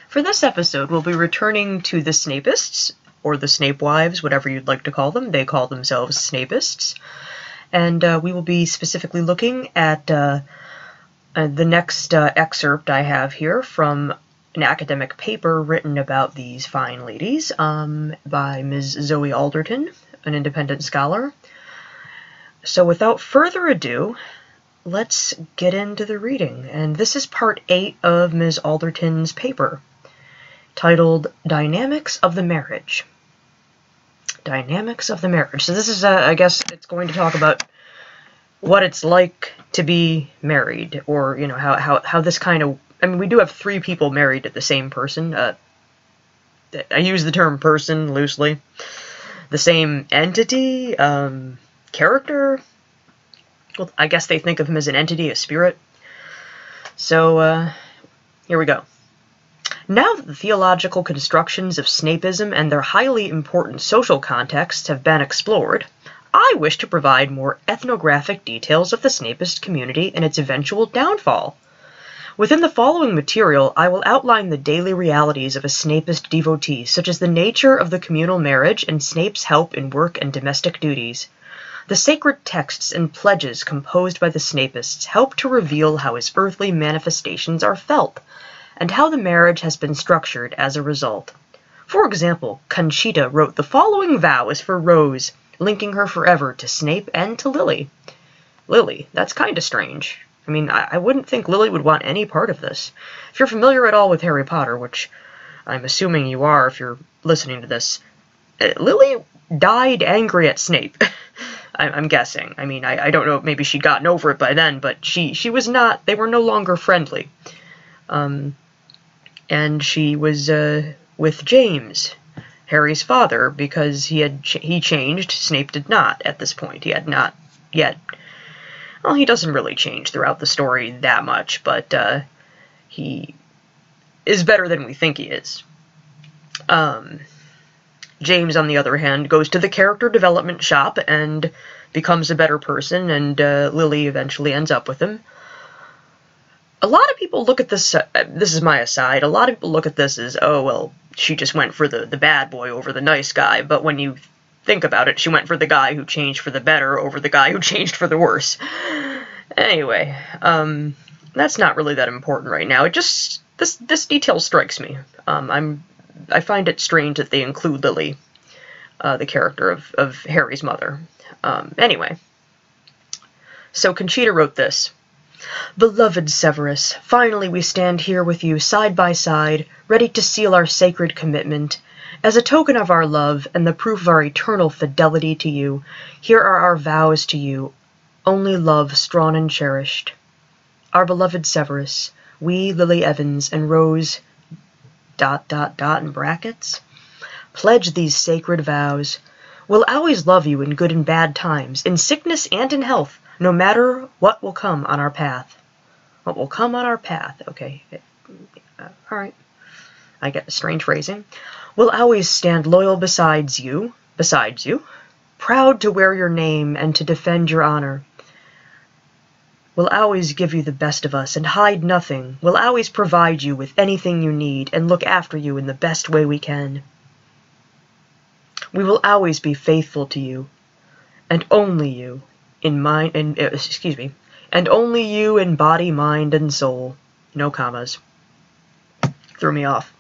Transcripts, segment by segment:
For this episode, we'll be returning to the Snapists, or the Snape wives, whatever you'd like to call them. They call themselves Snapists. And we will be specifically looking at the next excerpt I have here from an academic paper written about these fine ladies by Ms. Zoe Alderton, an independent scholar. So without further ado, let's get into the reading. And this is part 8 of Ms. Alderton's paper, titled Dynamics of the Marriage. Dynamics of the Marriage. So this is, I guess, it's going to talk about what it's like to be married, or, you know, how this kind of, I mean, we do have 3 people married to the same person. I use the term person loosely. The same entity, character. Well, I guess they think of him as an entity, a spirit. So, here we go. Now that the theological constructions of Snapeism and their highly important social contexts have been explored, I wish to provide more ethnographic details of the Snapist community and its eventual downfall. Within the following material, I will outline the daily realities of a Snapist devotee, such as the nature of the communal marriage and Snape's help in work and domestic duties. The sacred texts and pledges composed by the Snapists help to reveal how his earthly manifestations are felt, and how the marriage has been structured as a result. For example, Conchita wrote the following vows for Rose, linking her forever to Snape and to Lily. Lily, that's kind of strange. I mean, I wouldn't think Lily would want any part of this. If you're familiar at all with Harry Potter, which I'm assuming you are if you're listening to this, Lily died angry at Snape. I'm guessing. I mean, I don't know, maybe she'd gotten over it by then, but she was not, they were no longer friendly. And she was with James, Harry's father, because he changed. Snape did not at this point. He had not yet. Well, he doesn't really change throughout the story that much, but he is better than we think he is. James, on the other hand, goes to the character development shop and becomes a better person, and Lily eventually ends up with him. A lot of people look at this, this is my aside, a lot of people look at this as, oh, well, she just went for the bad boy over the nice guy, but when you think about it, she went for the guy who changed for the better over the guy who changed for the worse. Anyway, that's not really that important right now. It just, this detail strikes me. I find it strange that they include Lily, the character of Harry's mother. Anyway, so Conchita wrote this. Beloved Severus, finally we stand here with you side by side, ready to seal our sacred commitment. As a token of our love and the proof of our eternal fidelity to you, here are our vows to you, only love strong and cherished. Our beloved Severus, we, Lily Evans, and Rose, ... in brackets, pledge these sacred vows. We'll always love you in good and bad times, in sickness and in health, no matter what will come on our path. What will come on our path, okay. Alright. I get strange phrasing. We'll always stand loyal beside you, proud to wear your name and to defend your honor. We'll always give you the best of us and hide nothing. We'll always provide you with anything you need and look after you in the best way we can. We will always be faithful to you, and only you, and only you in body, mind, and soul. No commas. Threw me off.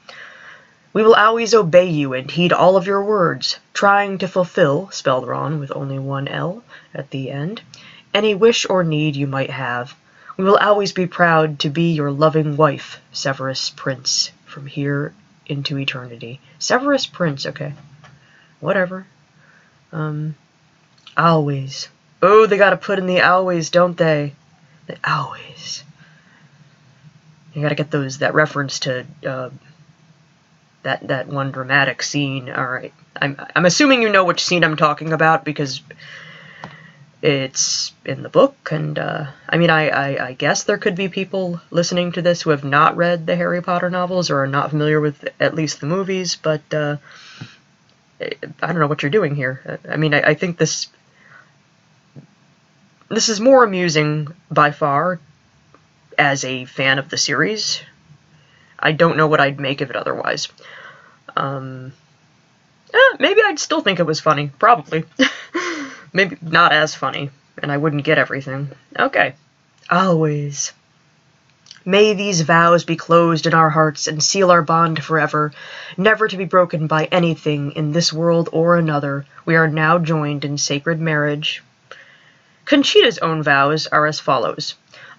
We will always obey you and heed all of your words, trying to fulfill, spelled wrong with only one L at the end, any wish or need you might have. We will always be proud to be your loving wife, Severus Prince, from here into eternity. Severus Prince, okay. Whatever. Always. Oh, they gotta put in the always, don't they? The always. You gotta get that reference to, that one dramatic scene. Alright. I'm assuming you know which scene I'm talking about, because it's in the book, and, I mean, I guess there could be people listening to this who have not read the Harry Potter novels, or are not familiar with at least the movies, but, I don't know what you're doing here. I mean, I think this is more amusing, by far, as a fan of the series. I don't know what I'd make of it otherwise. Maybe I'd still think it was funny. Probably. Maybe not as funny, and I wouldn't get everything. Okay. Always. May these vows be closed in our hearts and seal our bond forever, never to be broken by anything in this world or another. We are now joined in sacred marriage. Conchita's own vows are as follows.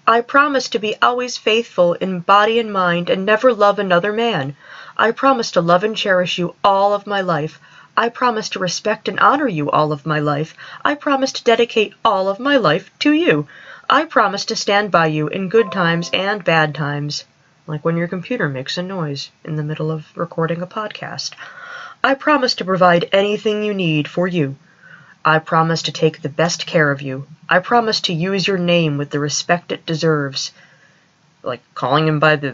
I promise to be always faithful in body and mind and never love another man. I promise to love and cherish you all of my life. I promise to respect and honor you all of my life. I promise to dedicate all of my life to you. I promise to stand by you in good times and bad times, like when your computer makes a noise in the middle of recording a podcast. I promise to provide anything you need for you. I promise to take the best care of you. I promise to use your name with the respect it deserves. Like calling him by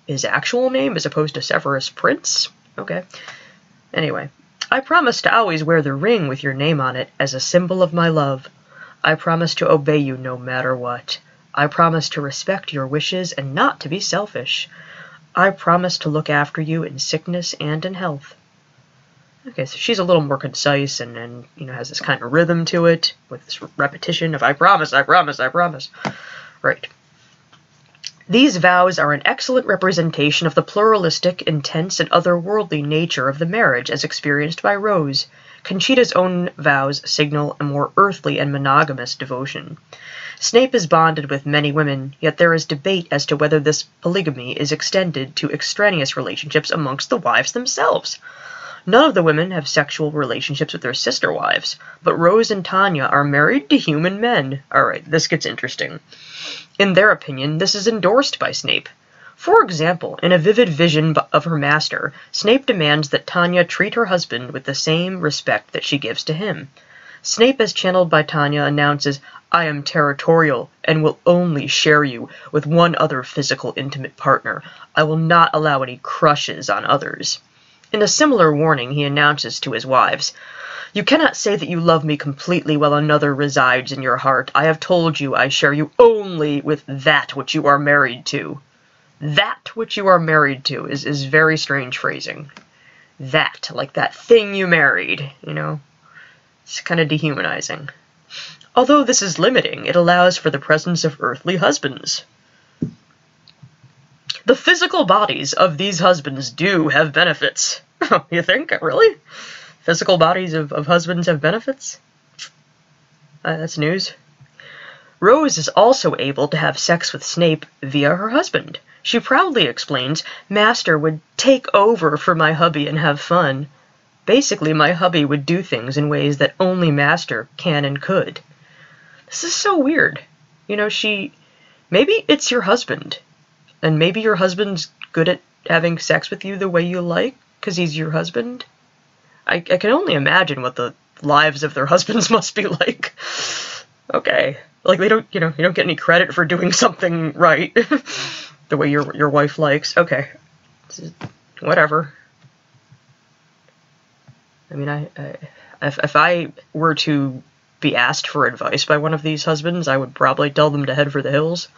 his actual name as opposed to Severus Prince? Okay. Anyway, I promise to always wear the ring with your name on it as a symbol of my love. I promise to obey you no matter what. I promise to respect your wishes and not to be selfish. I promise to look after you in sickness and in health. Okay, so she's a little more concise and has this kind of rhythm to it, with this repetition of I promise, I promise, I promise. Right. These vows are an excellent representation of the pluralistic, intense, and otherworldly nature of the marriage as experienced by Rose. Conchita's own vows signal a more earthly and monogamous devotion. Snape is bonded with many women, yet there is debate as to whether this polygamy is extended to extraneous relationships amongst the wives themselves. None of the women have sexual relationships with their sister wives, but Rose and Tanya are married to human men. Alright, this gets interesting. In their opinion, this is endorsed by Snape. For example, in a vivid vision of her master, Snape demands that Tanya treat her husband with the same respect that she gives to him. Snape, as channeled by Tanya, announces, I am territorial and will only share you with one other physical intimate partner. I will not allow any crushes on others. In a similar warning, he announces to his wives, You cannot say that you love me completely while another resides in your heart. I have told you I share you only with that which you are married to. That which you are married to is very strange phrasing. That, like that thing you married, It's kind of dehumanizing. Although this is limiting, it allows for the presence of earthly husbands. The physical bodies of these husbands do have benefits. You think? Really? Physical bodies of husbands have benefits? That's news. Rose is also able to have sex with Snape via her husband. She proudly explains, Master would take over for my hubby and have fun. Basically, my hubby would do things in ways that only Master can and could. This is so weird. Maybe it's your husband. And maybe your husband's good at having sex with you the way you like, because he's your husband. I can only imagine what the lives of their husbands must be like. Okay. Like, they don't, you don't get any credit for doing something right. The way your wife likes. Okay. Whatever. I mean, if I were to be asked for advice by one of these husbands, I would probably tell them to head for the hills.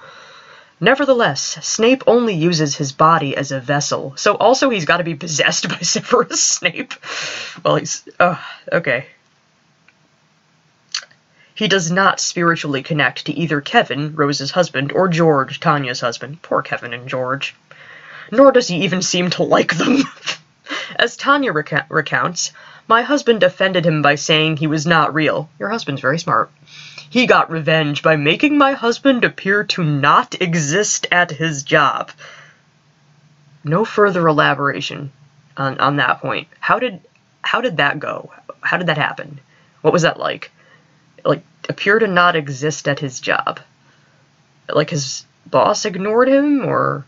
Nevertheless, Snape only uses his body as a vessel, so also he's got to be possessed by Severus Snape. Well, he's... okay. He does not spiritually connect to either Kevin, Rose's husband, or George, Tanya's husband. Poor Kevin and George. Nor does he even seem to like them. As Tanya recounts, my husband offended him by saying he was not real. Your husband's very smart. He got revenge by making my husband appear to not exist at his job. No further elaboration on that point. How did that go? How did that happen? What was that like? Like, appear to not exist at his job? Like, his boss ignored him? Or,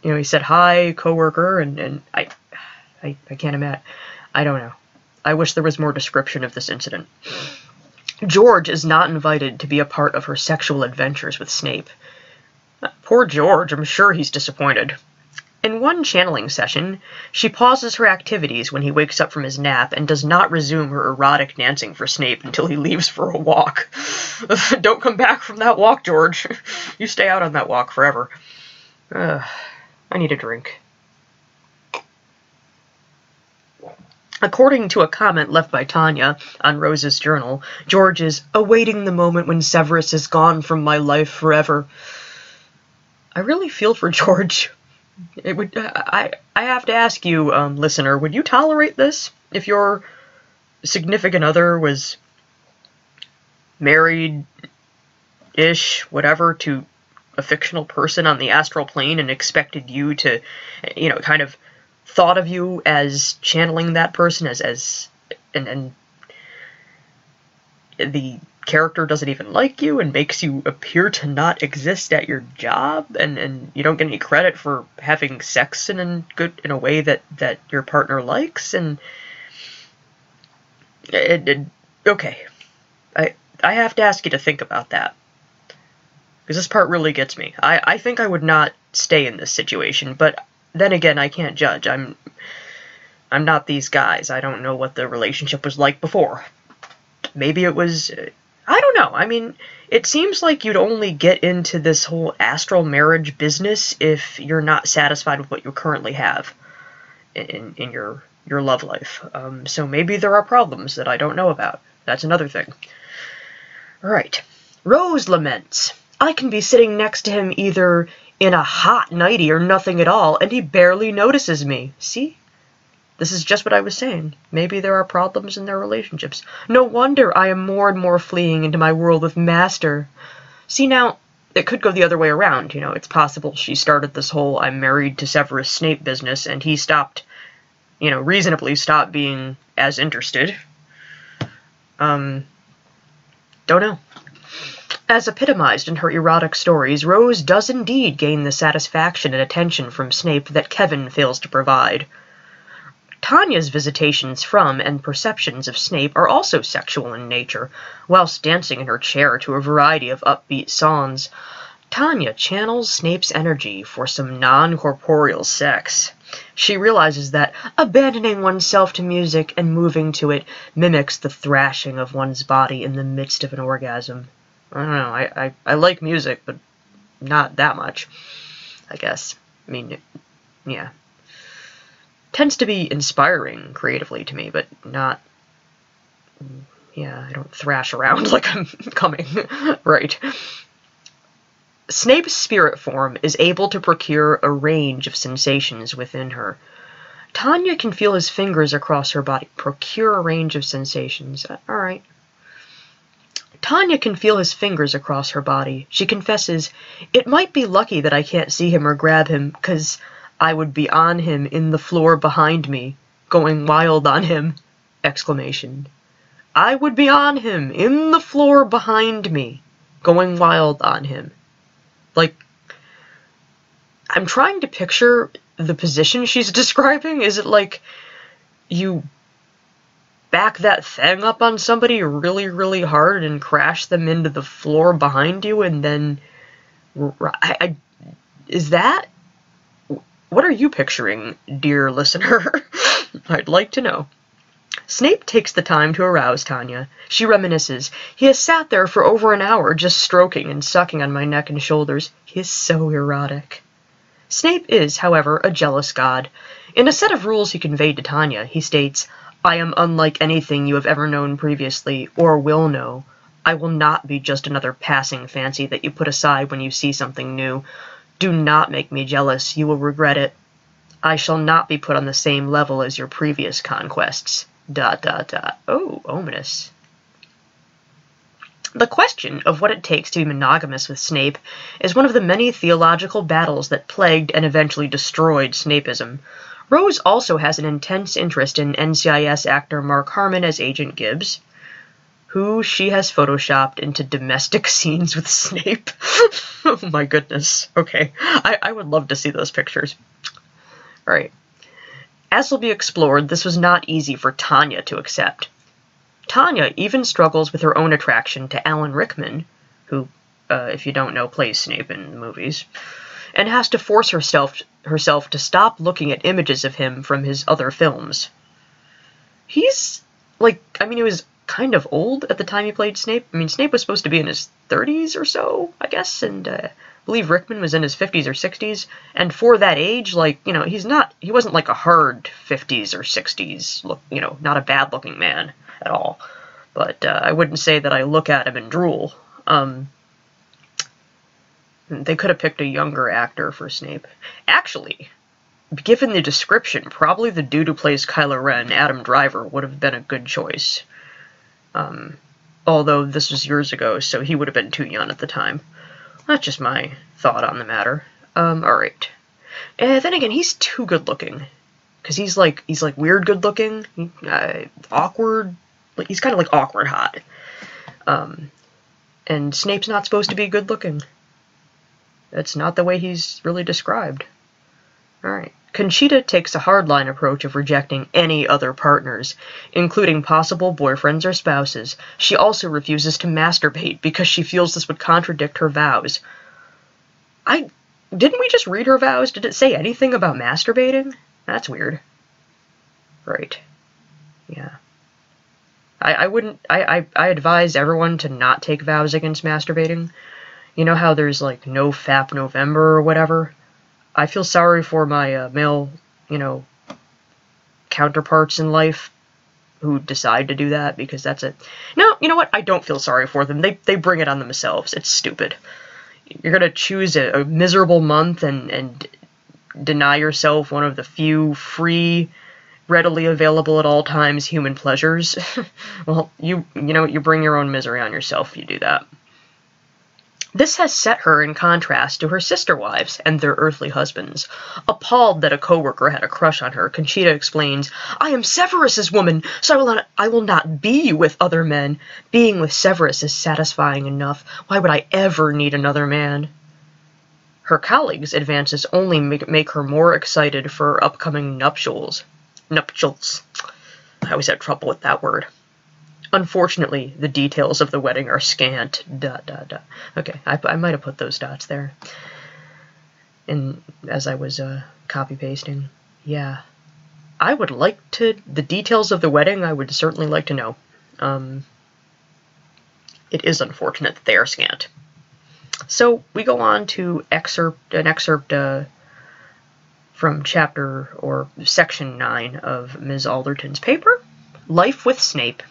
he said, hi, coworker, and I can't imagine. I don't know. I wish there was more description of this incident. George is not invited to be a part of her sexual adventures with Snape. Poor George, I'm sure he's disappointed. In one channeling session, she pauses her activities when he wakes up from his nap and does not resume her erotic dancing for Snape until he leaves for a walk. Don't come back from that walk, George. You stay out on that walk forever. I need a drink. According to a comment left by Tanya on Rose's journal, George is awaiting the moment when Severus is gone from my life forever. I really feel for George. I have to ask you, listener, would you tolerate this if your significant other was married-ish, whatever, to a fictional person on the astral plane and expected you to, kind of thought of you as channeling that person and the character doesn't even like you and makes you appear to not exist at your job, and you don't get any credit for having sex in a way that your partner likes, and okay, I have to ask you to think about that, because this part really gets me. I think I would not stay in this situation, but then again, I can't judge. I'm not these guys. I don't know what the relationship was like before. Maybe it was... I don't know. I mean, it seems like you'd only get into this whole astral marriage business if you're not satisfied with what you currently have in your love life. So maybe there are problems that I don't know about. That's another thing. Alright. Rose laments. I can be sitting next to him either in a hot nightie or nothing at all, and he barely notices me. See? This is just what I was saying. Maybe there are problems in their relationships. No wonder I am more and more fleeing into my world with Master. See, now, it could go the other way around. It's possible she started this whole I'm married to Severus Snape business, and he stopped, reasonably stopped being as interested. Don't know. As epitomized in her erotic stories, Rose does indeed gain the satisfaction and attention from Snape that Kevin fails to provide. Tanya's visitations from and perceptions of Snape are also sexual in nature. Whilst dancing in her chair to a variety of upbeat songs, Tanya channels Snape's energy for some non-corporeal sex. She realizes that abandoning oneself to music and moving to it mimics the thrashing of one's body in the midst of an orgasm. I don't know, I like music, but not that much, I guess. I mean, yeah. Tends to be inspiring creatively to me, but not... Yeah, I don't thrash around like I'm coming. Right. Snape's spirit form is able to procure a range of sensations within her. Tanya can feel his fingers across her body. Procure a range of sensations. Alright. Tanya can feel his fingers across her body. She confesses, it might be lucky that I can't see him or grab him, 'cause I would be on him in the floor behind me, going wild on him! Exclamation. I would be on him in the floor behind me, going wild on him. Like, I'm trying to picture the position she's describing. Is it like you back that thing up on somebody really, really hard and crash them into the floor behind you, and then... is that... What are you picturing, dear listener? I'd like to know. Snape takes the time to arouse Tanya. She reminisces. He has sat there for over an hour just stroking and sucking on my neck and shoulders. He is so erotic. Snape is, however, a jealous god. In a set of rules he conveyed to Tanya, he states, I am unlike anything you have ever known previously, or will know. I will not be just another passing fancy that you put aside when you see something new. Do not make me jealous, you will regret it. I shall not be put on the same level as your previous conquests. ... Oh, ominous. The question of what it takes to be monogamous with Snape is one of the many theological battles that plagued and eventually destroyed Snapeism. Rose also has an intense interest in NCIS actor Mark Harmon as Agent Gibbs, who she has photoshopped into domestic scenes with Snape. Oh my goodness. Okay. I would love to see those pictures. Alright. As will be explored, this was not easy for Tanya to accept. Tanya even struggles with her own attraction to Alan Rickman, who, if you don't know, plays Snape in the movies, and has to force herself to stop looking at images of him from his other films. He's, he was kind of old at the time he played Snape. I mean, Snape was supposed to be in his 30s or so, I guess, and believe Rickman was in his 50s or 60s, and for that age, like, you know, he wasn't like a hard 50s or 60s look, you know, not a bad looking man at all. But I wouldn't say that I look at him and drool. They could have picked a younger actor for Snape. Actually, given the description, probably the dude who plays Kylo Ren, Adam Driver, would have been a good choice. Although this was years ago, so he would have been too young at the time. That's just my thought on the matter. Alright. Then again, he's too good looking. Because he's like weird good looking, awkward, like he's kind of like awkward hot. And Snape's not supposed to be good looking. That's not the way he's really described. Alright. Conchita takes a hardline approach of rejecting any other partners, including possible boyfriends or spouses. She also refuses to masturbate because she feels this would contradict her vows. Didn't we just read her vows? Did it say anything about masturbating? That's weird. Right. Yeah. I advise everyone to not take vows against masturbating. You know how there's like no FAP November or whatever? I feel sorry for my male, you know, counterparts in life who decide to do that, because that's it. No, you know what? I don't feel sorry for them. They bring it on themselves. It's stupid. You're gonna choose a miserable month and deny yourself one of the few free, readily available at all times human pleasures. Well, you know, you bring your own misery on yourself if you do that. This has set her in contrast to her sister wives and their earthly husbands. Appalled that a coworker had a crush on her, Conchita explains, "I am Severus's woman, so I will not be with other men. Being with Severus is satisfying enough. Why would I ever need another man?" Her colleagues' advances only make her more excited for upcoming nuptials. Nuptials. I always had trouble with that word. Unfortunately, the details of the wedding are scant. ... Okay, I might have put those dots there. And as I was copy-pasting. Yeah. I would like to... The details of the wedding, I would certainly like to know. It is unfortunate that they are scant. So, we go on to an excerpt from chapter, or section 9 of Ms. Alderton's paper, Life with Snape.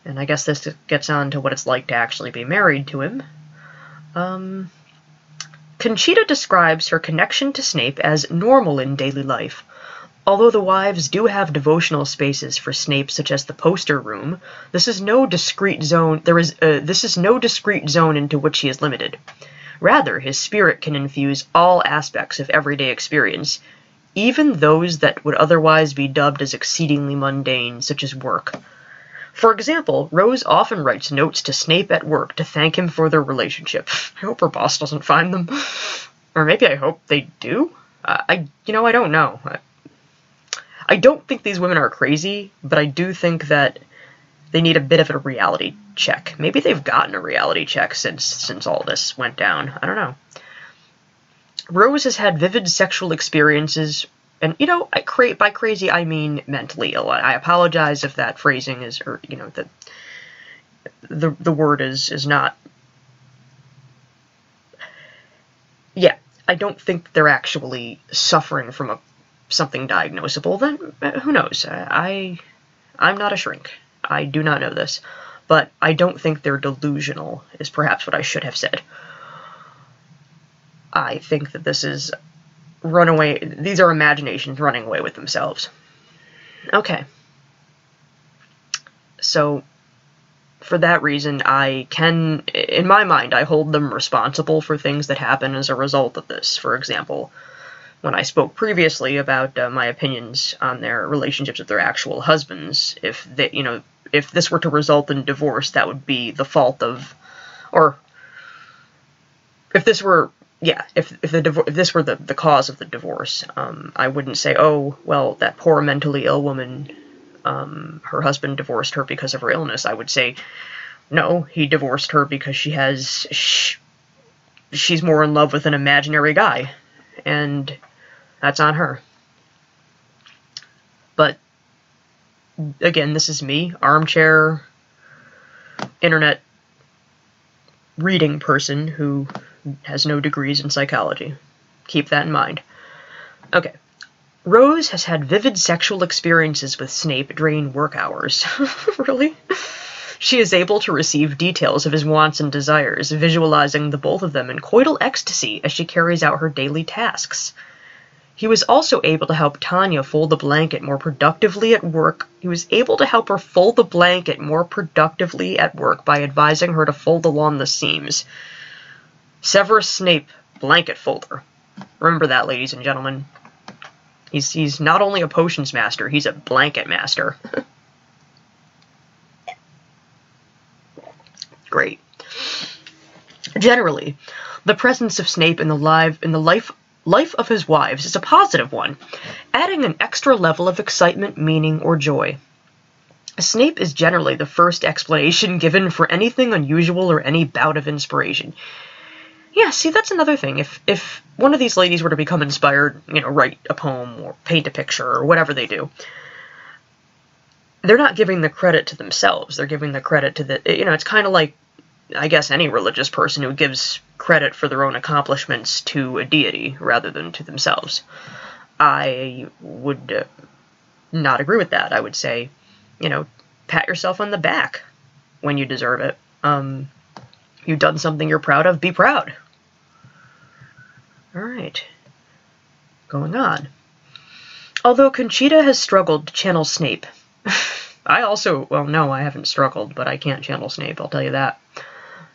And I guess this gets on to what it's like to actually be married to him. Conchita describes her connection to Snape as normal in daily life. Although the wives do have devotional spaces for Snape, such as the poster room, this is no discrete zone. This is no discrete zone into which he is limited. Rather, his spirit can infuse all aspects of everyday experience, even those that would otherwise be dubbed as exceedingly mundane, such as work. For example, Rose often writes notes to Snape at work to thank him for their relationship. I hope her boss doesn't find them. Or maybe I hope they do? I don't know. I don't think these women are crazy, but I do think that they need a bit of a reality check. Maybe they've gotten a reality check since all this went down. I don't know. Rose has had vivid sexual experiences. And, you know, by crazy, I mean mentally ill. I apologize if that phrasing is, or, you know, the word is not... Yeah, I don't think they're actually suffering from something diagnosable. Then, who knows? I'm not a shrink. I do not know this. But I don't think they're delusional, is perhaps what I should have said. I think that this is... These are imaginations running away with themselves. Okay. So, for that reason, in my mind, I hold them responsible for things that happen as a result of this. For example, when I spoke previously about my opinions on their relationships with their actual husbands, if this were to result in divorce, that would be the fault of, or if this were... Yeah, if this were the cause of the divorce, I wouldn't say, oh, well, that poor mentally ill woman, her husband divorced her because of her illness. I would say, no, he divorced her because she's more in love with an imaginary guy, and that's on her. But, again, this is me, armchair, internet reading person who has no degrees in psychology. Keep that in mind. Okay. Rose has had vivid sexual experiences with Snape during work hours. Really? She is able to receive details of his wants and desires, visualizing the both of them in coital ecstasy as she carries out her daily tasks. He was also able to help Tanya fold the blanket more productively at work. He was able to help her fold the blanket more productively at work by advising her to fold along the seams. Severus Snape, blanket folder. Remember that, ladies and gentlemen. He's not only a potions master, he's a blanket master. Great. Generally, the presence of Snape in the life of his wives is a positive one, adding an extra level of excitement, meaning, or joy. Snape is generally the first explanation given for anything unusual or any bout of inspiration. Yeah, see, that's another thing. If one of these ladies were to become inspired, write a poem or paint a picture or whatever they do, they're not giving the credit to themselves. They're giving the credit to the, it's kind of like, I guess, any religious person who gives credit for their own accomplishments to a deity rather than to themselves. I would not agree with that. I would say, pat yourself on the back when you deserve it. You've done something you're proud of, be proud. Alright. Going on. Although Conchita has struggled to channel Snape. I haven't struggled, but I can't channel Snape, I'll tell you that.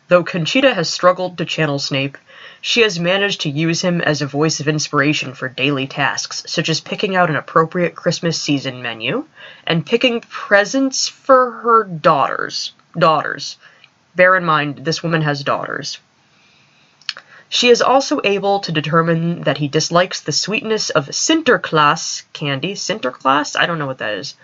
Though Conchita has struggled to channel Snape, she has managed to use him as a voice of inspiration for daily tasks, such as picking out an appropriate Christmas season menu, and picking presents for her daughters. Bear in mind, this woman has daughters. She is also able to determine that he dislikes the sweetness of Sinterklaas candy. Sinterklaas? I don't know what that is.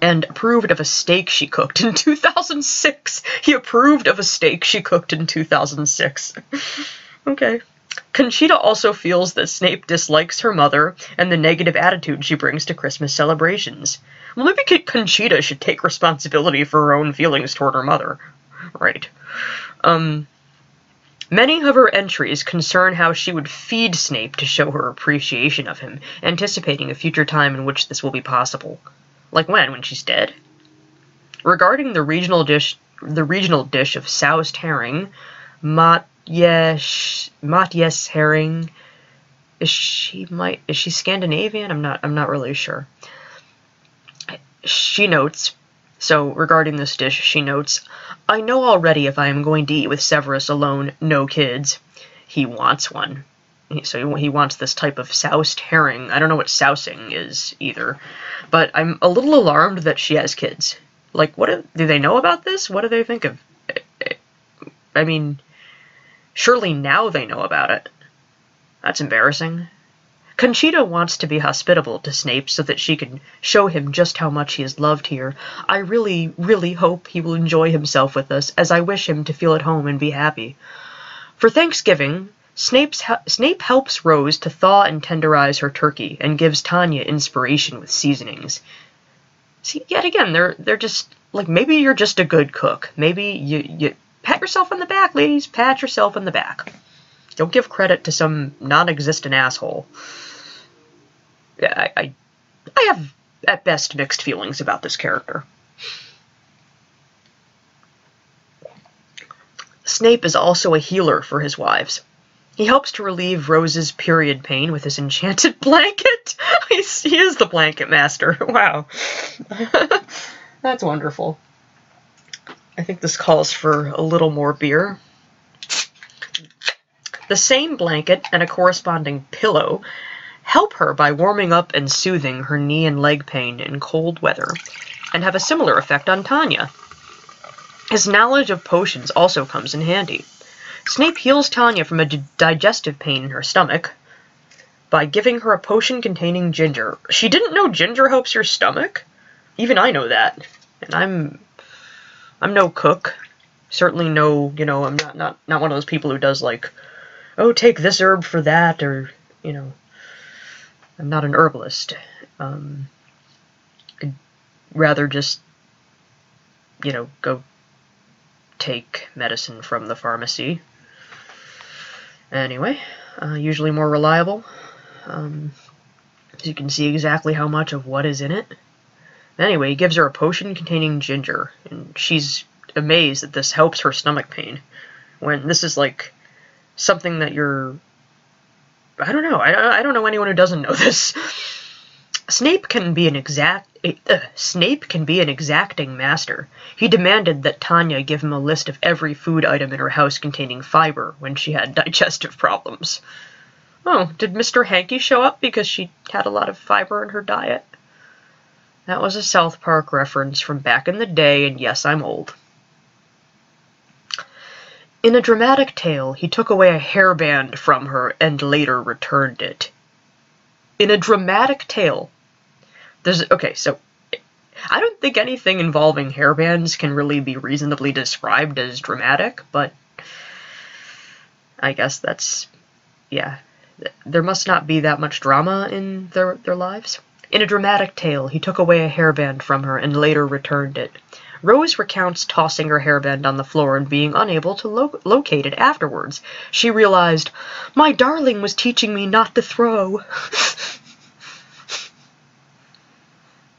And approved of a steak she cooked in 2006. He approved of a steak she cooked in 2006. Okay. Conchita also feels that Snape dislikes her mother and the negative attitude she brings to Christmas celebrations. Well, maybe Conchita should take responsibility for her own feelings toward her mother. Right. Many of her entries concern how she would feed Snape to show her appreciation of him, anticipating a future time in which this will be possible. Like when? When she's dead? Regarding the regional dish of soused herring, Matjes herring, is she Scandinavian? I'm not really sure. She notes, so regarding this dish, she notes, I know already if I am going to eat with Severus alone, no kids. He wants one. So he wants this type of soused herring. I don't know what sousing is either, but I'm a little alarmed that she has kids. Like, do they know about this? What do they think of? I mean, surely now they know about it. That's embarrassing. Conchita wants to be hospitable to Snape so that she can show him just how much he is loved here. I really, really hope he will enjoy himself with us, as I wish him to feel at home and be happy. For Thanksgiving, Snape helps Rose to thaw and tenderize her turkey, and gives Tanya inspiration with seasonings. See, yet again, they're just, like, maybe you're just a good cook. Maybe you pat yourself on the back, ladies. Pat yourself on the back. Don't give credit to some non-existent asshole. Yeah, I have, at best, mixed feelings about this character. Snape is also a healer for his wives. He helps to relieve Rose's period pain with his enchanted blanket. He is the blanket master. Wow. That's wonderful. I think this calls for a little more beer. The same blanket and a corresponding pillow help her by warming up and soothing her knee and leg pain in cold weather, and have a similar effect on Tanya. His knowledge of potions also comes in handy. Snape heals Tanya from a digestive pain in her stomach by giving her a potion containing ginger. She didn't know ginger helps your stomach? Even I know that. And I'm no cook. Certainly no, I'm not one of those people who does, like, oh, take this herb for that, or, I'm not an herbalist. I'd rather just, go take medicine from the pharmacy. Anyway, usually more reliable. So you can see exactly how much of what is in it. Anyway, he gives her a potion containing ginger, and she's amazed that this helps her stomach pain. When this is like something that you're... I don't know. I don't know anyone who doesn't know this. Snape can be an exacting master. He demanded that Tanya give him a list of every food item in her house containing fiber when she had digestive problems. Oh, did Mr. Hanky show up because she had a lot of fiber in her diet? That was a South Park reference from back in the day, and yes, I'm old. In a dramatic tale, he took away a hairband from her and later returned it. In a dramatic tale. Okay, so I don't think anything involving hairbands can really be reasonably described as dramatic, but I guess that's, yeah, there must not be that much drama in their lives. In a dramatic tale, he took away a hairband from her and later returned it. Rose recounts tossing her hairband on the floor and being unable to locate it afterwards. She realized, "My darling was teaching me not to throw."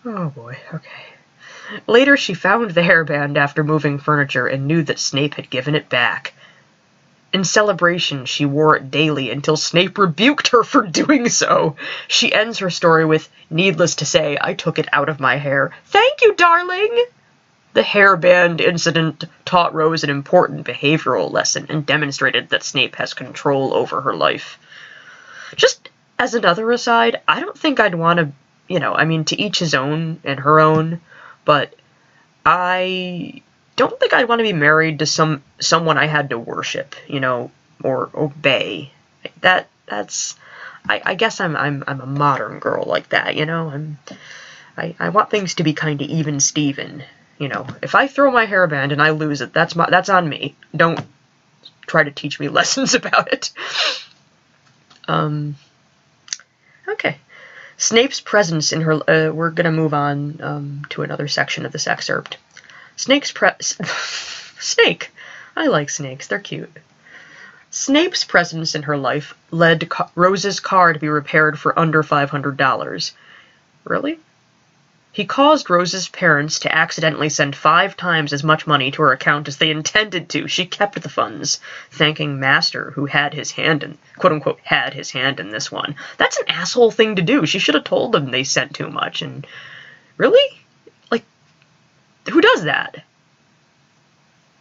Oh boy, okay. Later she found the hairband after moving furniture and knew that Snape had given it back. In celebration, she wore it daily until Snape rebuked her for doing so. She ends her story with, "Needless to say, I took it out of my hair. Thank you, darling!" The hairband incident taught Rose an important behavioral lesson and demonstrated that Snape has control over her life. Just as another aside, I don't think I'd want to, I mean, to each his own and her own, but I don't think I'd want to be married to someone I had to worship, or obey. That's I guess I'm a modern girl like that, I want things to be kind of even Steven. If I throw my hairband and I lose it, that's on me. Don't try to teach me lessons about it. Okay. Snape's presence in her... we're going to move on to another section of this excerpt. Snake. I like snakes. They're cute. Snape's presence in her life led Rose's car to be repaired for under $500. Really? He caused Rose's parents to accidentally send 5 times as much money to her account as they intended to. She kept the funds, thanking Master, who had his hand in, quote-unquote, had his hand in this one. That's an asshole thing to do. She should have told them they sent too much, and... Really? Like, who does that?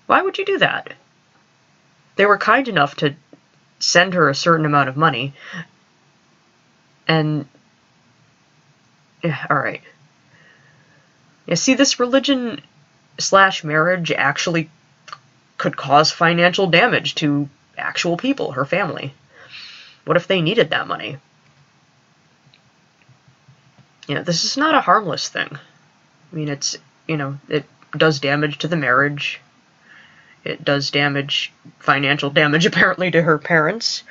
Why would you do that? They were kind enough to send her a certain amount of money, and... yeah, alright. Yeah, see, this religion/marriage actually could cause financial damage to actual people, her family. What if they needed that money? This is not a harmless thing. I mean, it's, it does damage to the marriage. It does financial damage, apparently, to her parents.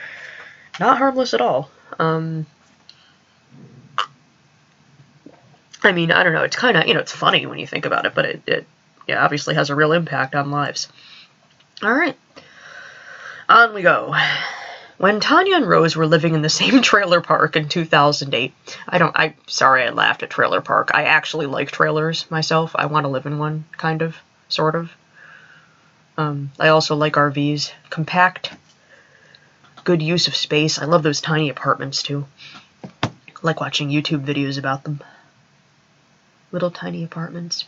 Not harmless at all. I mean, I don't know, it's kind of, it's funny when you think about it, but it obviously has a real impact on lives. Alright. On we go. When Tanya and Rose were living in the same trailer park in 2008, sorry I laughed at trailer park. I actually like trailers myself. I want to live in one, kind of, sort of. I also like RVs. Compact, good use of space. I love those tiny apartments, too. I like watching YouTube videos about them. Little tiny apartments.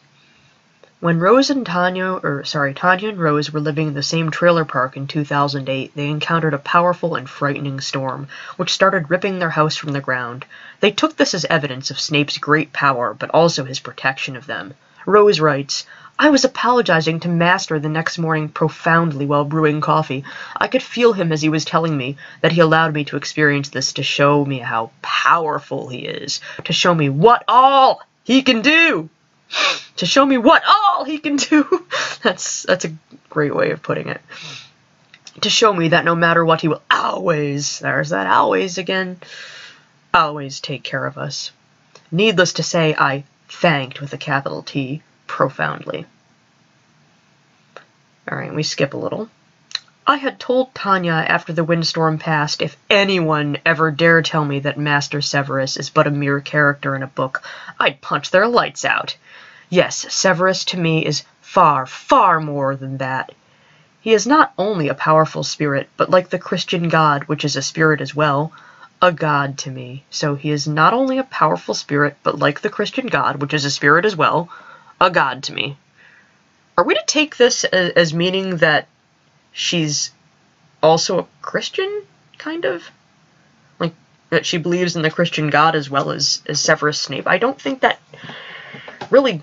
When Tanya and Rose were living in the same trailer park in 2008, they encountered a powerful and frightening storm, which started ripping their house from the ground. They took this as evidence of Snape's great power, but also his protection of them. Rose writes, "I was apologizing to Master the next morning profoundly while brewing coffee. I could feel him as he was telling me that he allowed me to experience this to show me how powerful he is, to show me what all he can do. To show me what all he can do." That's a great way of putting it. To show me that no matter what, he will always, there's that always again, always take care of us. Needless to say, I thanked, with a capital T, profoundly. Alright, we skip a little. I had told Tanya after the windstorm passed if anyone ever dare tell me that Master Severus is but a mere character in a book, I'd punch their lights out. Yes, Severus to me is far, far more than that. He is not only a powerful spirit, but like the Christian God, which is a spirit as well, a god to me. So he is not only a powerful spirit, but like the Christian God, which is a spirit as well, a god to me. Are we to take this as meaning that she's also a Christian, kind of? Like, that she believes in the Christian God as well as Severus Snape? I don't think that really...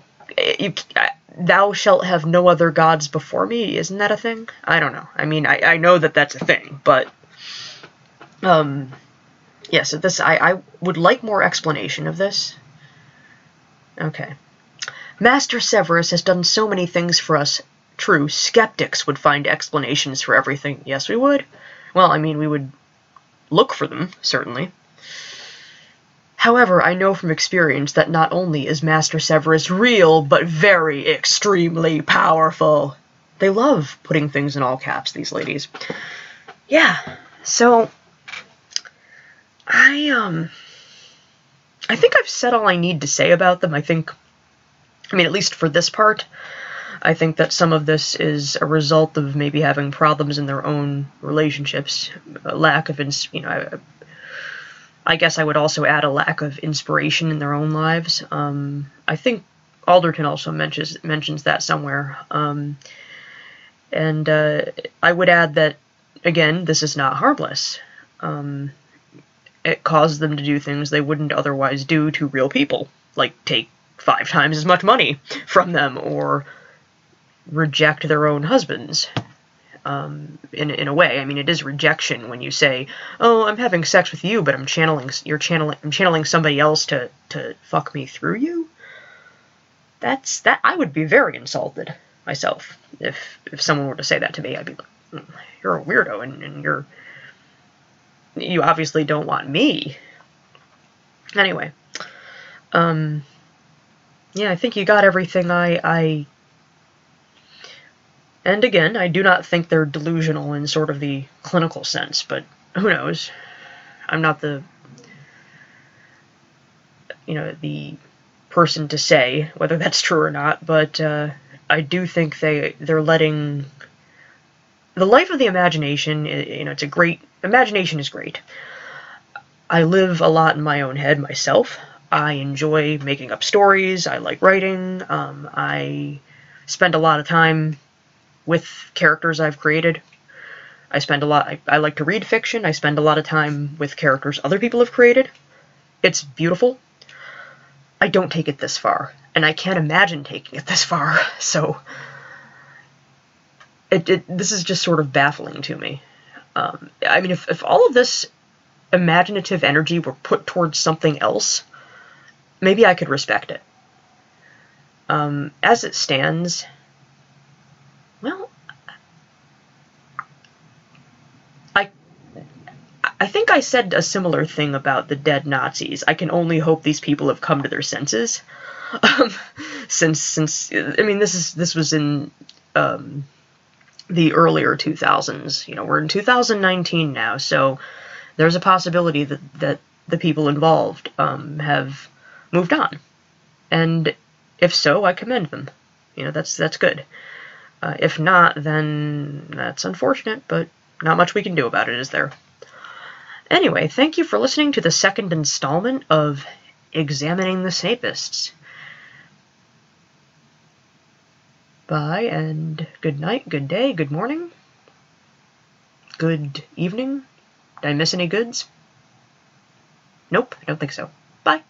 thou shalt have no other gods before me, isn't that a thing? I don't know. I mean, I know that that's a thing, but... yeah, so this... I would like more explanation of this. Okay. Master Severus has done so many things for us. True, skeptics would find explanations for everything. Yes, we would. Well, I mean, we would look for them, certainly. However, I know from experience that not only is Master Severus real, but very extremely powerful. They love putting things in all caps, these ladies. Yeah, so... I think I've said all I need to say about them. I mean, at least for this part, I think that some of this is a result of maybe having problems in their own relationships, a lack of, I guess I would also add a lack of inspiration in their own lives. I think Alderton also mentions that somewhere. And I would add that, again, this is not harmless. It caused them to do things they wouldn't otherwise do to real people, like take 5 times as much money from them, or reject their own husbands. In a way, I mean, it is rejection when you say, "Oh, I'm having sex with you, but I'm channeling somebody else to fuck me through you." That I would be very insulted myself if someone were to say that to me. I'd be like, "You're a weirdo, and you obviously don't want me." Anyway, yeah, I think you got everything And again, I do not think they're delusional in sort of the clinical sense, but who knows? I'm not the person to say whether that's true or not, but I do think they're letting... The life of the imagination, it's a great... Imagination is great. I live a lot in my own head myself. I enjoy making up stories. I like writing. I spend a lot of time with characters I've created. I like to read fiction. I spend a lot of time with characters other people have created. It's beautiful. I don't take it this far, and I can't imagine taking it this far, so this is just sort of baffling to me. I mean, if all of this imaginative energy were put towards something else, maybe I could respect it. As it stands, well, I think I said a similar thing about the dead Nazis. I can only hope these people have come to their senses. Since I mean, this was in the earlier 2000s. We're in 2019 now, so there's a possibility that the people involved have moved on. And if so, I commend them. That's good. If not, then that's unfortunate, but not much we can do about it, is there? Anyway, thank you for listening to the second installment of Examining the Snapists. Bye, and good night, good day, good morning, good evening. Did I miss any goods? Nope, I don't think so. Bye.